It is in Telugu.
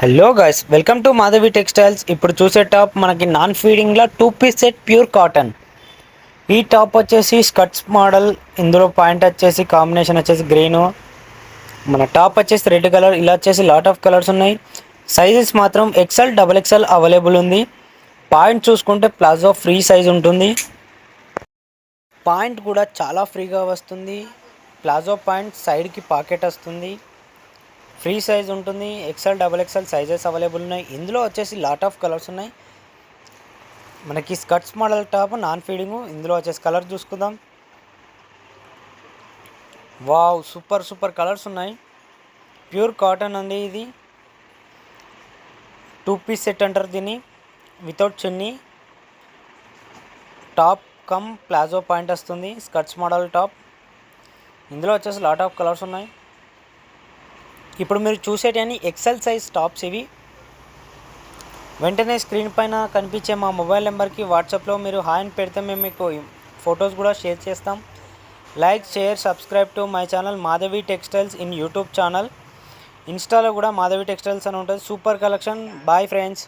Hello guys, welcome to Madhavi textiles. ఇప్పుడు చూసే టాప్ మనకి నాన్ ఫీడింగ్లో 2 పీస్ సెట్ ప్యూర్ కాటన్. ఈ టాప్ వచ్చేసి స్కర్ట్స్ మోడల్. ఇందులో పాయింట్ వచ్చేసి కాంబినేషన్ వచ్చేసి గ్రీను, మన టాప్ వచ్చేసి రెడ్ కలర్. ఇలా వచ్చేసి లాట్ ఆఫ్ కలర్స్ ఉన్నాయి. సైజెస్ మాత్రం ఎక్సెల్, డబల్ ఎక్సెల్ అవైలబుల్ ఉంది. పాయింట్ చూసుకుంటే ప్లాజో ఫ్రీ సైజ్ ఉంటుంది. పాయింట్ కూడా చాలా ఫ్రీగా వస్తుంది. ప్లాజో పాయింట్ సైడ్కి పాకెట్ వస్తుంది. ఫ్రీ సైజ్ ఉంటుంది. XL, double XL sizes available ఉన్నాయి. ఇందులో వచ్చేసి లాట్ ఆఫ్ కలర్స్ ఉన్నాయి. మనకి skirts model top non feeding. ఇందులో వచ్చేసి కలర్ చూసుకుందాం. వావ్, సూపర్ సూపర్ కలర్స్ ఉన్నాయి. ప్యూర్ కాటన్ అండి. ఇది 2 పీస్ సెట్ అంటారు దీన్ని. వితౌట్ చున్నీ, టాప్ కమ్ ప్లాజో పాయింట్ వస్తుంది. Skirts model top. ఇందులో వచ్చేసి లాట్ ఆఫ్ కలర్స్ ఉన్నాయి. ఇప్పుడు మీరు చూసేటివన్నీ ఎక్సెల్ సైజ్ టాప్స్ ఇవి. వెంటనే స్క్రీన్ పైన కనిపించే మా మొబైల్ నెంబర్కి వాట్సాప్లో మీరు హాయ్ అని పెడితే మేము మీకు ఫొటోస్ కూడా షేర్ చేస్తాం. Like, share, subscribe to my channel Madhavi textiles in YouTube channel. ఇన్స్టాలో కూడా మాధవి టెక్స్టైల్స్ అని ఉంటుంది. Super collection. Bye friends.